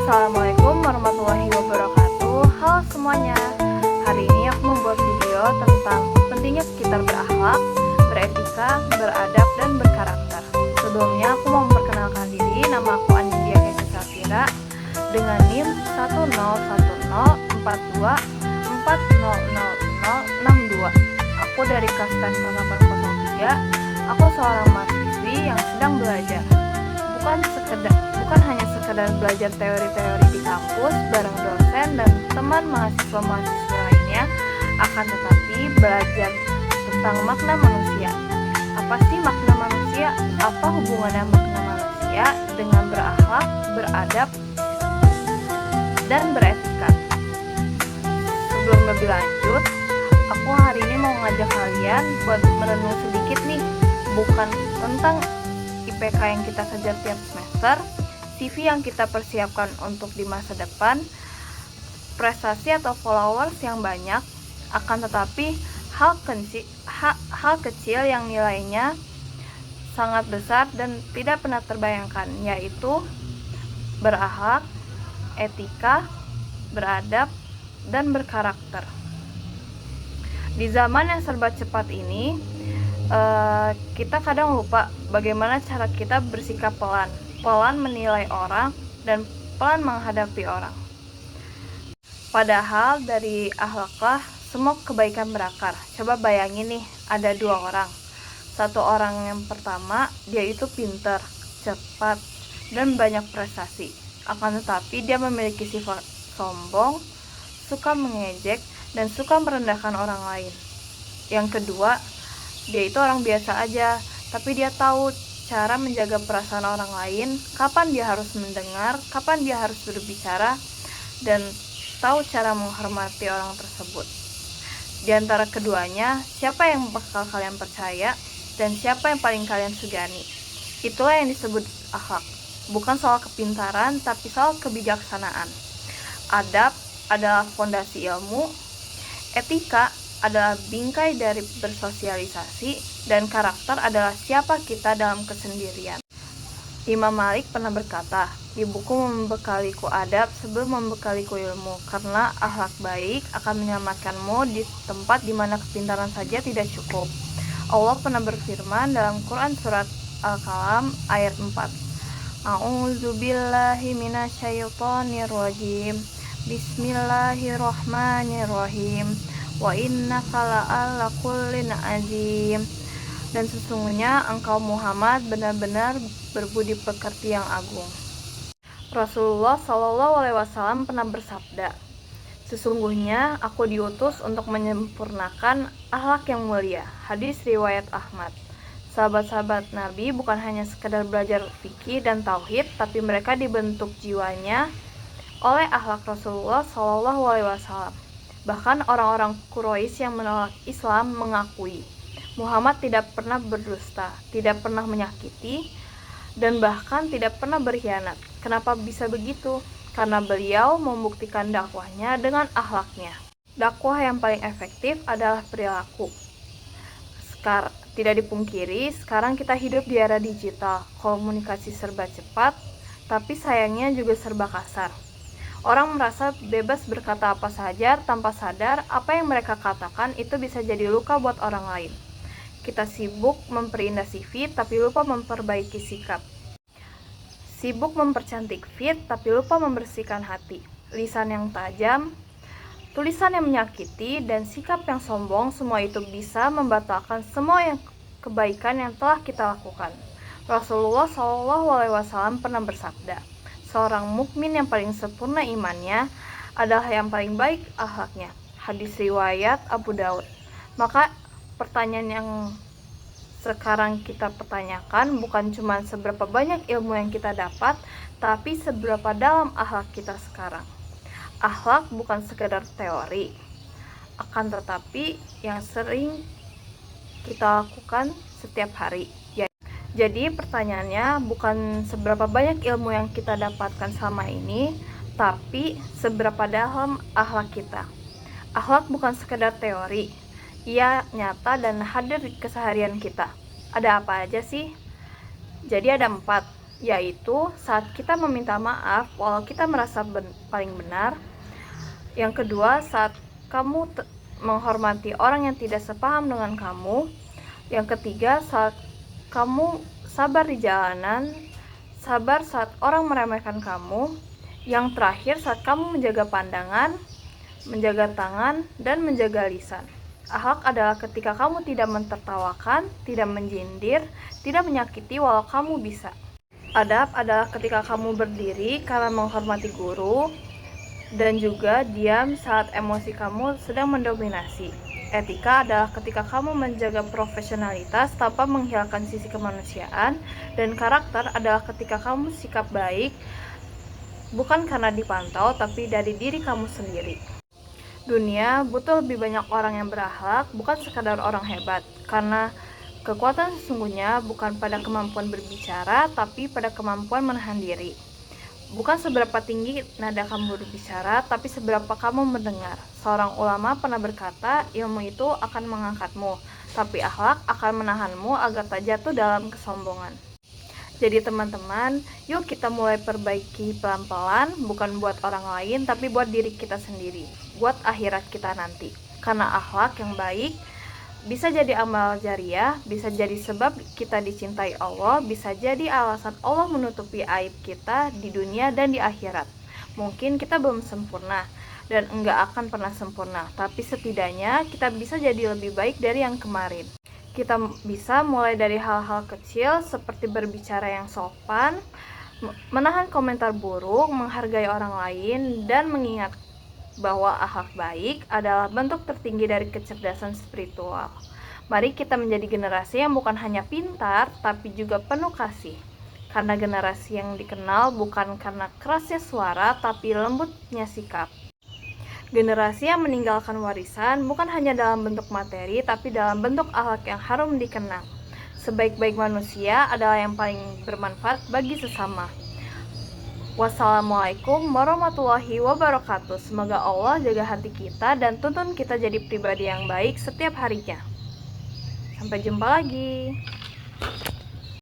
Assalamualaikum warahmatullahi wabarakatuh. Halo semuanya. Hari ini aku membuat video tentang pentingnya kita berakhlak, beretika, beradab, dan berkarakter. Sebelumnya aku mau memperkenalkan diri. Nama aku Anindya Kesi Safira dengan NIM 1010424000062. Aku dari kelas 803. Aku seorang mahasiswi yang sedang belajar. Bukan hanya sekedar belajar teori-teori di kampus bareng dosen dan teman mahasiswa-mahasiswa lainnya, akan tetapi belajar tentang makna manusia. Apa sih makna manusia? Apa hubungannya makna manusia dengan berakhlak, beradab, dan beretika? Sebelum lebih lanjut, aku hari ini mau ngajak kalian buat merenung sedikit nih, bukan tentang IPK yang kita kejar tiap semester, CV yang kita persiapkan untuk di masa depan, prestasi atau followers yang banyak, akan tetapi hal kecil yang nilainya sangat besar dan tidak pernah terbayangkan, yaitu berakhlak, etika, beradab, dan berkarakter. Di zaman yang serba cepat ini, kita kadang lupa bagaimana cara kita bersikap pelan menilai orang, dan pelan menghadapi orang. Padahal dari akhlaklah semua kebaikan berakar. Coba bayangin nih, ada dua orang. Satu orang yang pertama, dia itu pintar, cepat, dan banyak prestasi. Akan tetapi dia memiliki sifat sombong, suka mengejek, dan suka merendahkan orang lain. Yang kedua, dia itu orang biasa aja, tapi dia tahu cara menjaga perasaan orang lain, kapan dia harus mendengar, kapan dia harus berbicara, dan tahu cara menghormati orang tersebut. Di antara keduanya, siapa yang bakal kalian percaya dan siapa yang paling kalian segani? Itulah yang disebut akhlak. Bukan soal kepintaran, tapi soal kebijaksanaan. Adab adalah fondasi ilmu, etika adalah bingkai dari bersosialisasi, dan karakter adalah siapa kita dalam kesendirian. Imam Malik pernah berkata, di buku membekaliku adab sebelum membekaliku ilmu, karena akhlak baik akan menyelamatkanmu di tempat di mana kepintaran saja tidak cukup. Allah pernah berfirman dalam Quran surat Al-Qalam ayat 4. A'udzubillahi minasyaitonirrajim. Bismillahirrahmanirrahim. Wa innaka la'ala kullin azim. Dan sesungguhnya engkau Muhammad benar-benar berbudi pekerti yang agung. Rasulullah SAW pernah bersabda, sesungguhnya aku diutus untuk menyempurnakan akhlak yang mulia. Hadis riwayat Ahmad. Sahabat-sahabat Nabi bukan hanya sekedar belajar fikih dan tauhid, tapi mereka dibentuk jiwanya oleh akhlak Rasulullah SAW. Bahkan orang-orang Quraisy yang menolak Islam mengakui Muhammad tidak pernah berdusta, tidak pernah menyakiti, dan bahkan tidak pernah berkhianat. Kenapa bisa begitu? Karena beliau membuktikan dakwahnya dengan akhlaknya. Dakwah yang paling efektif adalah perilaku. Tidak dipungkiri, sekarang kita hidup di era digital, komunikasi serba cepat, tapi sayangnya juga serba kasar. Orang merasa bebas berkata apa saja tanpa sadar apa yang mereka katakan itu bisa jadi luka buat orang lain. Kita sibuk memperindah CV tapi lupa memperbaiki sikap. Sibuk mempercantik fit tapi lupa membersihkan hati. Lisan yang tajam, tulisan yang menyakiti, dan sikap yang sombong, semua itu bisa membatalkan semua kebaikan yang telah kita lakukan. Rasulullah SAW pernah bersabda, seorang mukmin yang paling sempurna imannya adalah yang paling baik akhlaknya. Hadis riwayat Abu Daud. Maka pertanyaan yang sekarang kita pertanyakan bukan cuma seberapa banyak ilmu yang kita dapat, tapi seberapa dalam akhlak kita sekarang. Akhlak bukan sekedar teori, akan tetapi yang sering kita lakukan setiap hari. Jadi pertanyaannya bukan seberapa banyak ilmu yang kita dapatkan selama ini, tapi seberapa dalam akhlak kita. Akhlak bukan sekedar teori, ia nyata dan hadir di keseharian kita. Ada apa aja sih? Jadi ada 4. yaitu saat kita meminta maaf walau kita merasa paling benar. Yang kedua, saat kamu menghormati orang yang tidak sepaham dengan kamu. Yang ketiga, saat kamu sabar di jalanan, sabar saat orang meremehkan kamu. Yang terakhir, saat kamu menjaga pandangan, menjaga tangan, dan menjaga lisan. Akhlak adalah ketika kamu tidak mentertawakan, tidak menyindir, tidak menyakiti walau kamu bisa. Adab adalah ketika kamu berdiri karena menghormati guru, dan juga diam saat emosi kamu sedang mendominasi. Etika adalah ketika kamu menjaga profesionalitas tanpa menghilangkan sisi kemanusiaan, dan karakter adalah ketika kamu sikap baik bukan karena dipantau tapi dari diri kamu sendiri. Dunia butuh lebih banyak orang yang berakhlak, bukan sekadar orang hebat, karena kekuatan sesungguhnya bukan pada kemampuan berbicara tapi pada kemampuan menahan diri. Bukan seberapa tinggi nada kamu berbicara, tapi seberapa kamu mendengar. Seorang ulama pernah berkata, ilmu itu akan mengangkatmu, tapi akhlak akan menahanmu agar tak jatuh dalam kesombongan. Jadi teman-teman, yuk kita mulai perbaiki pelan-pelan, bukan buat orang lain, tapi buat diri kita sendiri, buat akhirat kita nanti. Karena akhlak yang baik bisa jadi amal jariah, bisa jadi sebab kita dicintai Allah, bisa jadi alasan Allah menutupi aib kita di dunia dan di akhirat. Mungkin kita belum sempurna dan enggak akan pernah sempurna, tapi setidaknya kita bisa jadi lebih baik dari yang kemarin. Kita bisa mulai dari hal-hal kecil seperti berbicara yang sopan, menahan komentar buruk, menghargai orang lain, dan mengingat bahwa akhlak baik adalah bentuk tertinggi dari kecerdasan spiritual. Mari kita menjadi generasi yang bukan hanya pintar, tapi juga penuh kasih. Karena generasi yang dikenal bukan karena kerasnya suara, tapi lembutnya sikap. Generasi yang meninggalkan warisan bukan hanya dalam bentuk materi, tapi dalam bentuk akhlak yang harum dikenang. Sebaik-baik manusia adalah yang paling bermanfaat bagi sesama. Wassalamualaikum warahmatullahi wabarakatuh. Semoga Allah jaga hati kita dan tuntun kita jadi pribadi yang baik setiap harinya. Sampai jumpa lagi.